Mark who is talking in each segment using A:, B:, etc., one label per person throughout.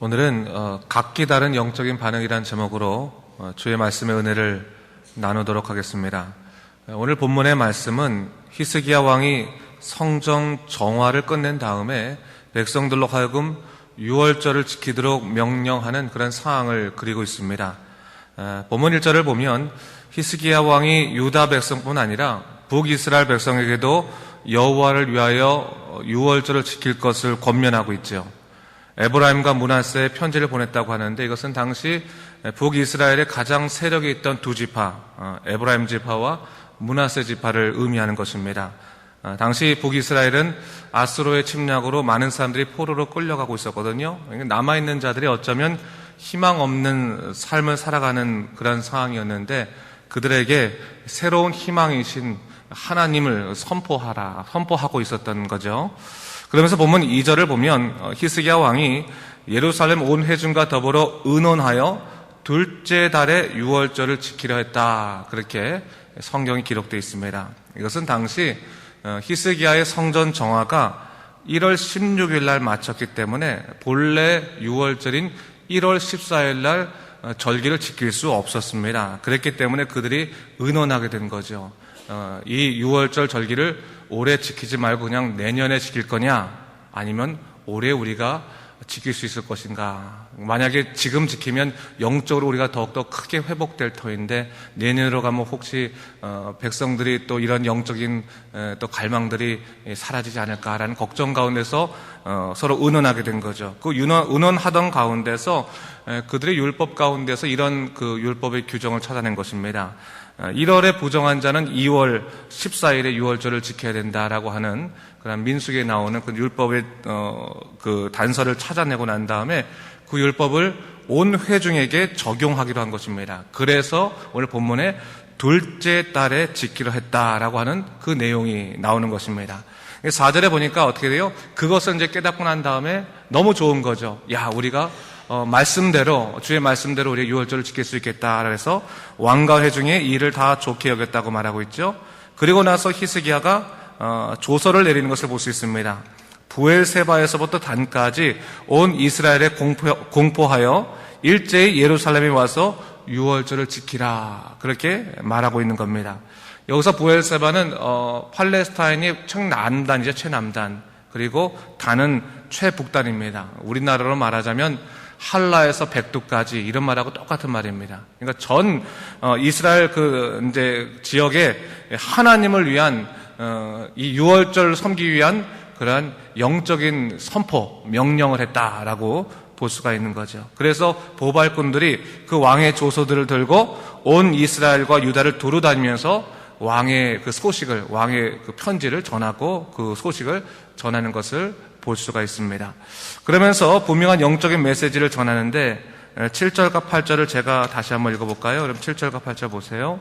A: 오늘은 각기 다른 영적인 반응이라는 제목으로 주의 말씀의 은혜를 나누도록 하겠습니다. 오늘 본문의 말씀은 히스기야 왕이 성정 정화를 끝낸 다음에 백성들로 하여금 유월절을 지키도록 명령하는 그런 상황을 그리고 있습니다. 본문 1절을 보면 히스기야 왕이 유다 백성뿐 아니라 북이스라엘 백성에게도 여호와를 위하여 유월절을 지킬 것을 권면하고 있죠. 에브라임과 므낫세에 편지를 보냈다고 하는데 이것은 당시 북이스라엘의 가장 세력이 있던 두 지파, 에브라임 지파와 므낫세 지파를 의미하는 것입니다. 당시 북이스라엘은 아수로의 침략으로 많은 사람들이 포로로 끌려가고 있었거든요. 남아있는 자들이 어쩌면 희망 없는 삶을 살아가는 그런 상황이었는데 그들에게 새로운 희망이신 하나님을 선포하고 있었던 거죠. 그러면서 본문 2절을 보면 히스기야 왕이 예루살렘 온 회중과 더불어 의논하여 둘째 달에 유월절을 지키려 했다. 그렇게 성경이 기록되어 있습니다. 이것은 당시 히스기야의 성전 정화가 1월 16일 날 마쳤기 때문에 본래 유월절인 1월 14일 날 절기를 지킬 수 없었습니다. 그랬기 때문에 그들이 의논하게 된 거죠. 이 유월절 절기를 올해 지키지 말고 그냥 내년에 지킬 거냐, 아니면 올해 우리가 지킬 수 있을 것인가. 만약에 지금 지키면 영적으로 우리가 더욱더 크게 회복될 터인데 내년으로 가면 혹시 백성들이 또 이런 영적인 또 갈망들이 사라지지 않을까라는 걱정 가운데서 서로 의논하게 된 거죠. 그 의논하던 가운데서 그들의 율법 가운데서 이런 그 율법의 규정을 찾아낸 것입니다. 1월에 부정한 자는 2월 14일에 유월절을 지켜야 된다라고 하는 그런 민수기에 나오는 그 율법의 그 단서를 찾아내고 난 다음에 그 율법을 온 회중에게 적용하기로 한 것입니다. 그래서 오늘 본문에 둘째 달에 지키려 했다라고 하는 그 내용이 나오는 것입니다. 4절에 보니까 어떻게 돼요? 그것을 이제 깨닫고 난 다음에 너무 좋은 거죠. 야, 우리가 말씀대로, 주의 말씀대로 우리가 유월절을 지킬 수 있겠다. 그래서 왕과 회중의 이 일을 다 좋게 여겼다고 말하고 있죠. 그리고 나서 히스기야가 조서를 내리는 것을 볼 수 있습니다. 부엘세바에서부터 단까지 온 이스라엘에 공포하여 일제히 예루살렘에 와서 유월절을 지키라. 그렇게 말하고 있는 겁니다. 여기서 부엘세바는 팔레스타인이 최남단이죠. 최남단. 그리고 단은 최북단입니다. 우리나라로 말하자면 할라에서 백두까지 이런 말하고 똑같은 말입니다. 그러니까 전 이스라엘 그 이제 지역에 하나님을 위한 이 유월절을 섬기기 위한 그러한 영적인 선포, 명령을 했다라고 볼 수가 있는 거죠. 그래서 보발꾼들이 그 왕의 조서들을 들고 온 이스라엘과 유다를 두루 다니면서 왕의 그 소식을, 왕의 그 편지를 전하고 그 소식을 전하는 것을 볼 수가 있습니다. 그러면서 분명한 영적인 메시지를 전하는데 7절과 8절을 제가 다시 한번 읽어볼까요? 그럼 7절과 8절 보세요.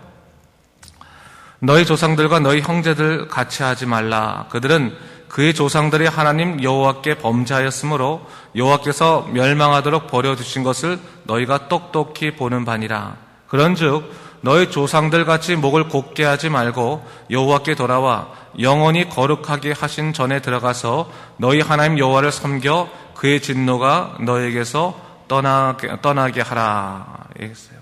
A: 너희 조상들과 너희 형제들 같이 하지 말라. 그들은 그의 조상들이 하나님 여호와께 범죄하였으므로 여호와께서 멸망하도록 버려두신 것을 너희가 똑똑히 보는 바니라. 그런즉 너희 조상들 같이 목을 곧게 하지 말고 여호와께 돌아와 영원히 거룩하게 하신 전에 들어가서 너희 하나님 여호와를 섬겨 그의 진노가 너에게서 떠나게 하라. 얘기했어요.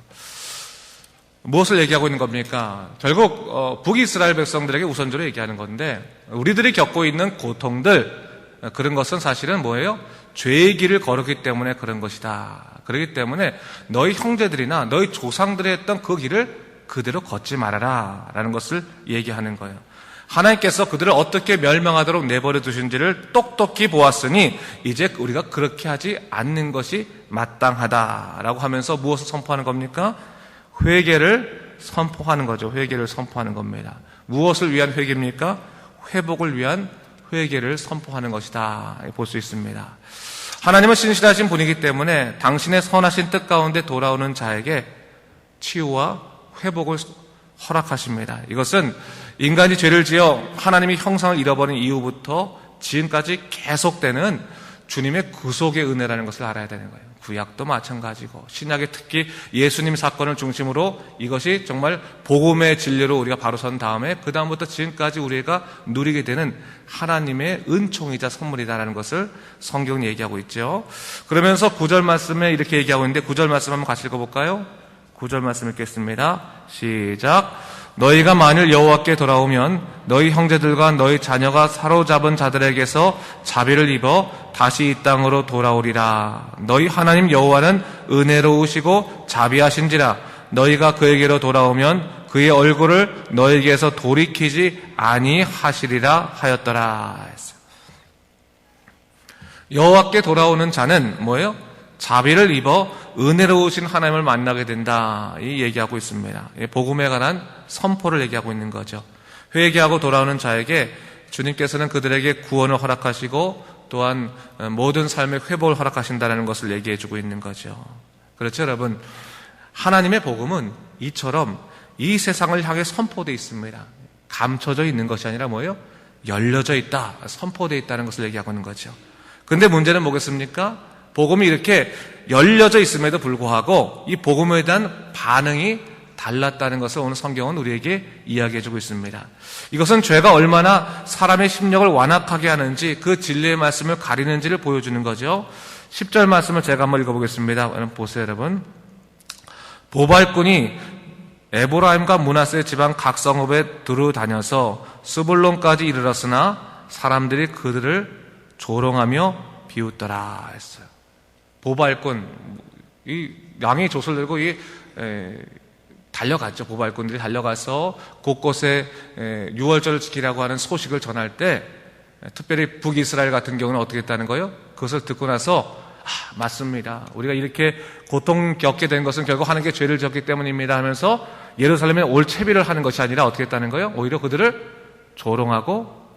A: 무엇을 얘기하고 있는 겁니까? 결국 북이스라엘 백성들에게 우선적으로 얘기하는 건데 우리들이 겪고 있는 고통들, 그런 것은 사실은 뭐예요? 죄의 길을 걸었기 때문에 그런 것이다. 그렇기 때문에 너희 형제들이나 너희 조상들이 했던 그 길을 그대로 걷지 말아라 라는 것을 얘기하는 거예요. 하나님께서 그들을 어떻게 멸망하도록 내버려 두신지를 똑똑히 보았으니 이제 우리가 그렇게 하지 않는 것이 마땅하다라고 하면서 무엇을 선포하는 겁니까? 회개를 선포하는 거죠. 회개를 선포하는 겁니다. 무엇을 위한 회개입니까? 회복을 위한 회개를 선포하는 것이다 볼 수 있습니다. 하나님은 신실하신 분이기 때문에 당신의 선하신 뜻 가운데 돌아오는 자에게 치유와 회복을 허락하십니다. 이것은 인간이 죄를 지어 하나님의 형상을 잃어버린 이후부터 지금까지 계속되는 주님의 구속의 은혜라는 것을 알아야 되는 거예요. 구약도 마찬가지고 신약의 특히 예수님 사건을 중심으로 이것이 정말 복음의 진리로 우리가 바로 선 다음에 그 다음부터 지금까지 우리가 누리게 되는 하나님의 은총이자 선물이다라는 것을 성경이 얘기하고 있죠. 그러면서 9절 말씀에 이렇게 얘기하고 있는데 9절 말씀 한번 같이 읽어볼까요? 9절 말씀 읽겠습니다. 시작. 너희가 만일 여호와께 돌아오면 너희 형제들과 너희 자녀가 사로잡은 자들에게서 자비를 입어 다시 이 땅으로 돌아오리라. 너희 하나님 여호와는 은혜로우시고 자비하신지라. 너희가 그에게로 돌아오면 그의 얼굴을 너희에게서 돌이키지 아니하시리라 하였더라. 여호와께 돌아오는 자는 뭐예요? 자비를 입어 은혜로우신 하나님을 만나게 된다. 이 얘기하고 있습니다. 복음에 관한 선포를 얘기하고 있는 거죠. 회개하고 돌아오는 자에게 주님께서는 그들에게 구원을 허락하시고 또한 모든 삶의 회복을 허락하신다는 것을 얘기해주고 있는 거죠. 그렇죠, 여러분? 하나님의 복음은 이처럼 이 세상을 향해 선포되어 있습니다. 감춰져 있는 것이 아니라 뭐예요? 열려져 있다, 선포되어 있다는 것을 얘기하고 있는 거죠. 근데 문제는 뭐겠습니까? 복음이 이렇게 열려져 있음에도 불구하고 이 복음에 대한 반응이 달랐다는 것을 오늘 성경은 우리에게 이야기해주고 있습니다. 이것은 죄가 얼마나 사람의 심령을 완악하게 하는지 그 진리의 말씀을 가리는지를 보여주는 거죠. 10절 말씀을 제가 한번 읽어보겠습니다. 보세요, 여러분. 보발꾼이 에브라임과 므낫세 지방 각 성읍에 두루다녀서 스불론까지 이르렀으나 사람들이 그들을 조롱하며 비웃더라 했어요. 보발꾼, 이 양의 돛을 들고 달려갔죠. 보발꾼들이 달려가서 곳곳에 유월절을 지키라고 하는 소식을 전할 때 특별히 북이스라엘 같은 경우는 어떻게 했다는 거예요? 그것을 듣고 나서 맞습니다. 우리가 이렇게 고통 겪게 된 것은 결국 하는 게 죄를 졌기 때문입니다 하면서 예루살렘에 올 채비를 하는 것이 아니라 어떻게 했다는 거예요? 오히려 그들을 조롱하고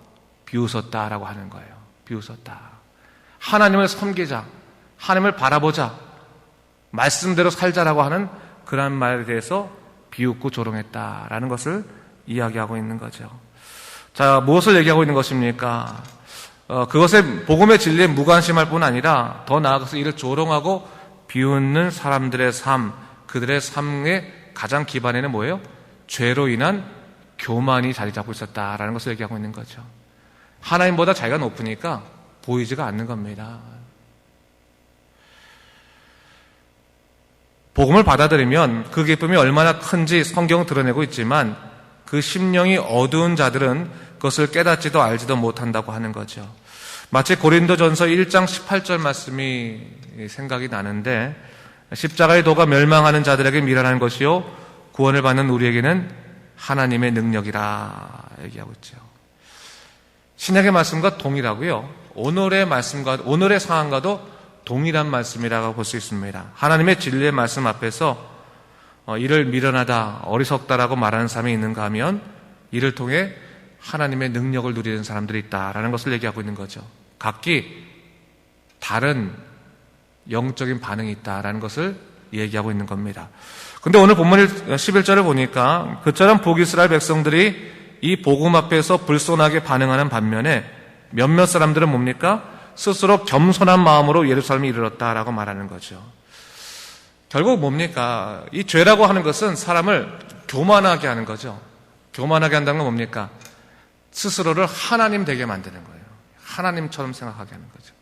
A: 비웃었다라고 하는 거예요. 비웃었다. 하나님을 섬기자, 하나님을 바라보자, 말씀대로 살자라고 하는 그런 말에 대해서 비웃고 조롱했다라는 것을 이야기하고 있는 거죠. 자, 무엇을 얘기하고 있는 것입니까? 그것에 복음의 진리에 무관심할 뿐 아니라 더 나아가서 이를 조롱하고 비웃는 사람들의 삶, 그들의 삶의 가장 기반에는 뭐예요? 죄로 인한 교만이 자리 잡고 있었다라는 것을 얘기하고 있는 거죠. 하나님보다 자기가 높으니까 보이지가 않는 겁니다. 복음을 받아들이면 그 기쁨이 얼마나 큰지 성경은 드러내고 있지만 그 심령이 어두운 자들은 그것을 깨닫지도 알지도 못한다고 하는 거죠. 마치 고린도전서 1장 18절 말씀이 생각이 나는데 십자가의 도가 멸망하는 자들에게 미련한 것이요 구원을 받는 우리에게는 하나님의 능력이라 얘기하고 있죠. 신약의 말씀과 동일하고요. 오늘의 말씀과 오늘의 상황과도 동일한 말씀이라고 볼 수 있습니다. 하나님의 진리의 말씀 앞에서 이를 미련하다, 어리석다라고 말하는 사람이 있는가 하면 이를 통해 하나님의 능력을 누리는 사람들이 있다라는 것을 얘기하고 있는 거죠. 각기 다른 영적인 반응이 있다라는 것을 얘기하고 있는 겁니다. 근데 오늘 본문 11절을 보니까 그처럼 북이스라엘 백성들이 이 복음 앞에서 불손하게 반응하는 반면에 몇몇 사람들은 뭡니까? 스스로 겸손한 마음으로 예루살렘에 이르렀다라고 말하는 거죠. 결국 뭡니까? 이 죄라고 하는 것은 사람을 교만하게 하는 거죠. 교만하게 한다는 건 뭡니까? 스스로를 하나님 되게 만드는 거예요. 하나님처럼 생각하게 하는 거죠.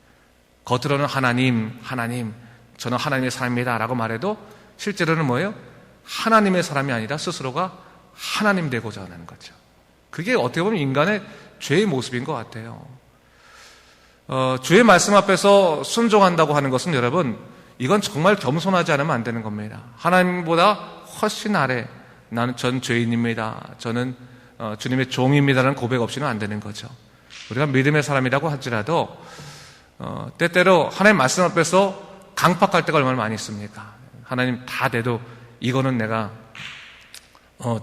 A: 겉으로는 하나님, 저는 하나님의 사람입니다 라고 말해도 실제로는 뭐예요? 하나님의 사람이 아니라 스스로가 하나님 되고자 하는 거죠. 그게 어떻게 보면 인간의 죄의 모습인 것 같아요. 주의 말씀 앞에서 순종한다고 하는 것은 여러분, 이건 정말 겸손하지 않으면 안 되는 겁니다. 하나님보다 훨씬 아래, 전 죄인입니다. 저는 주님의 종입니다라는 고백 없이는 안 되는 거죠. 우리가 믿음의 사람이라고 할지라도 때때로 하나님 말씀 앞에서 강팍할 때가 얼마나 많이 있습니까? 하나님 다 돼도 이거는 내가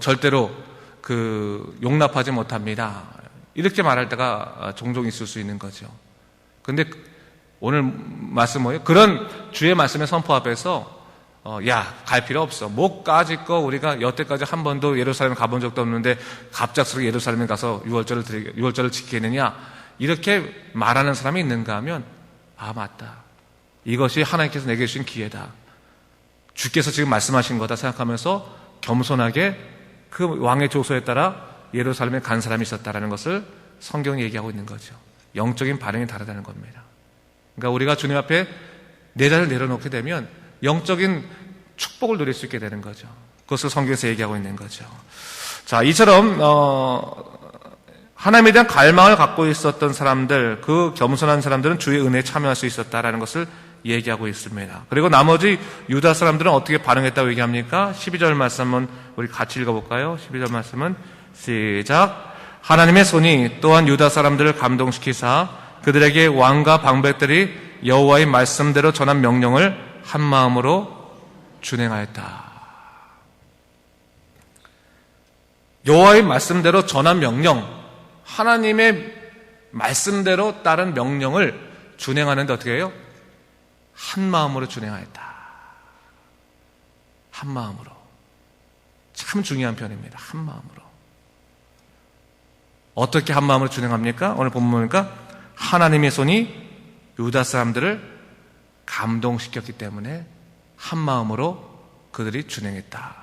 A: 절대로 용납하지 못합니다. 이렇게 말할 때가 종종 있을 수 있는 거죠. 근데 오늘 말씀 뭐예요? 그런 주의 말씀의 선포 앞에서 갈 필요 없어. 뭐까짓 거 우리가 여태까지 한 번도 예루살렘 가본 적도 없는데 갑작스럽게 예루살렘에 가서 유월절을 지키느냐 이렇게 말하는 사람이 있는가 하면 아, 맞다. 이것이 하나님께서 내게 주신 기회다. 주께서 지금 말씀하신 거다 생각하면서 겸손하게 그 왕의 조소에 따라 예루살렘에 간 사람이 있었다라는 것을 성경이 얘기하고 있는 거죠. 영적인 반응이 다르다는 겁니다. 그러니까 우리가 주님 앞에 내 자를 내려놓게 되면 영적인 축복을 누릴 수 있게 되는 거죠. 그것을 성경에서 얘기하고 있는 거죠. 자, 이처럼 하나님에 대한 갈망을 갖고 있었던 사람들, 그 겸손한 사람들은 주의 은혜에 참여할 수 있었다라는 것을 얘기하고 있습니다. 그리고 나머지 유다 사람들은 어떻게 반응했다고 얘기합니까? 12절 말씀 한번 우리 같이 읽어볼까요? 12절 말씀은 시작. 하나님의 손이 또한 유다 사람들을 감동시키사 그들에게 왕과 방백들이 여호와의 말씀대로 전한 명령을 한 마음으로 준행하였다. 여호와의 말씀대로 전한 명령, 하나님의 말씀대로 따른 명령을 준행하는데 어떻게 해요? 한 마음으로 준행하였다. 한 마음으로. 참 중요한 편입니다. 한 마음으로. 어떻게 한 마음으로 준행합니까? 오늘 본문 보니까 하나님의 손이 유다 사람들을 감동시켰기 때문에 한 마음으로 그들이 준행했다.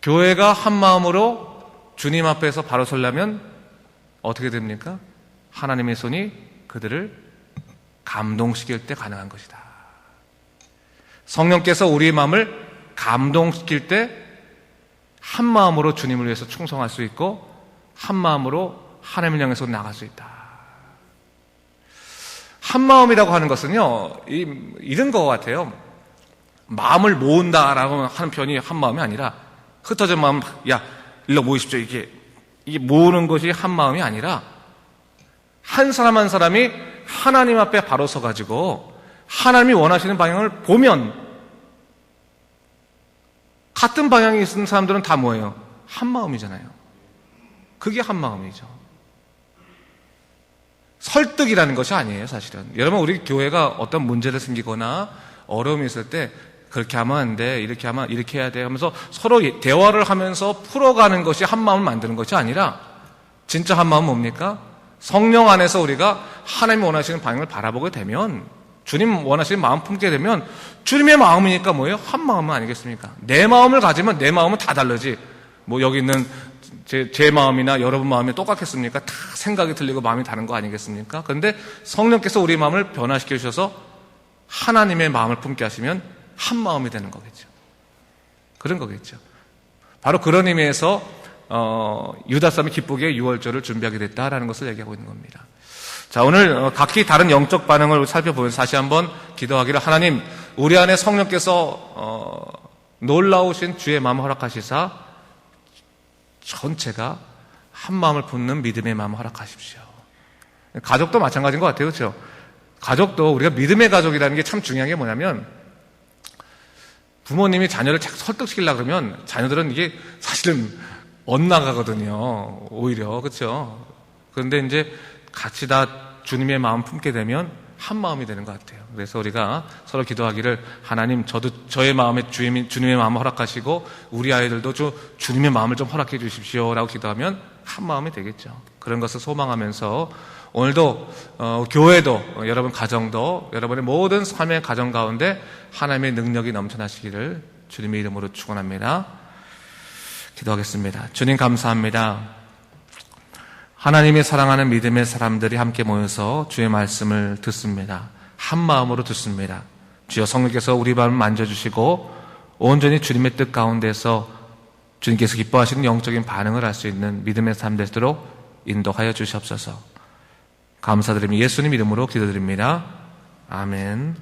A: 교회가 한 마음으로 주님 앞에서 바로 서려면 어떻게 됩니까? 하나님의 손이 그들을 감동시킬 때 가능한 것이다. 성령께서 우리의 마음을 감동시킬 때 한 마음으로 주님을 위해서 충성할 수 있고 한 마음으로 하나님을 향해서 나갈 수 있다. 한 마음이라고 하는 것은요, 이런 것 같아요. 마음을 모은다라고 하는 표현이 한 마음이 아니라 흩어진 마음, 야, 일로 모이십시오. 이게 모으는 것이 한 마음이 아니라 한 사람 한 사람이 하나님 앞에 바로 서가지고 하나님이 원하시는 방향을 보면 같은 방향에 있는 사람들은 다 뭐예요? 한 마음이잖아요. 그게 한 마음이죠. 설득이라는 것이 아니에요, 사실은. 여러분, 우리 교회가 어떤 문제를 생기거나 어려움이 있을 때 그렇게 하면 안 돼, 이렇게 하면 이렇게 해야 돼 하면서 서로 대화를 하면서 풀어가는 것이 한 마음을 만드는 것이 아니라 진짜 한 마음은 뭡니까? 성령 안에서 우리가 하나님이 원하시는 방향을 바라보게 되면, 주님 원하시는 마음 품게 되면 주님의 마음이니까 뭐예요? 한 마음은 아니겠습니까? 내 마음을 가지면 내 마음은 다 다르지. 뭐 여기 있는 제 마음이나 여러분 마음이 똑같겠습니까? 다 생각이 틀리고 마음이 다른 거 아니겠습니까? 그런데 성령께서 우리 마음을 변화시켜 주셔서 하나님의 마음을 품게 하시면 한 마음이 되는 거겠죠. 그런 거겠죠. 바로 그런 의미에서 유다 사람이 기쁘게 유월절을 준비하게 됐다라는 것을 얘기하고 있는 겁니다. 자, 오늘 각기 다른 영적 반응을 살펴보면서 다시 한번 기도하기를, 하나님, 우리 안에 성령께서 놀라우신 주의 마음을 허락하시사 전체가 한 마음을 품는 믿음의 마음을 허락하십시오. 가족도 마찬가지인 것 같아요. 그렇죠? 가족도 우리가 믿음의 가족이라는 게 참 중요한 게 뭐냐면, 부모님이 자녀를 자꾸 설득시키려고 그러면 자녀들은 이게 사실은 엇나가거든요. 오히려. 그렇죠? 그런데 이제 같이 다 주님의 마음 품게 되면 한 마음이 되는 것 같아요. 그래서 우리가 서로 기도하기를, 하나님, 저도 저의 마음에 주님의 마음을 허락하시고 우리 아이들도 주님의 마음을 좀 허락해 주십시오 라고 기도하면 한 마음이 되겠죠. 그런 것을 소망하면서 오늘도 교회도, 여러분 가정도, 여러분의 모든 삶의 가정 가운데 하나님의 능력이 넘쳐나시기를 주님의 이름으로 축원합니다. 기도하겠습니다. 주님, 감사합니다. 하나님이 사랑하는 믿음의 사람들이 함께 모여서 주의 말씀을 듣습니다. 한 마음으로 듣습니다. 주여, 성령께서 우리 마음을 만져주시고 온전히 주님의 뜻 가운데서 주님께서 기뻐하시는 영적인 반응을 할 수 있는 믿음의 삶 되도록 인도하여 주시옵소서. 감사드리며 예수님 이름으로 기도드립니다. 아멘.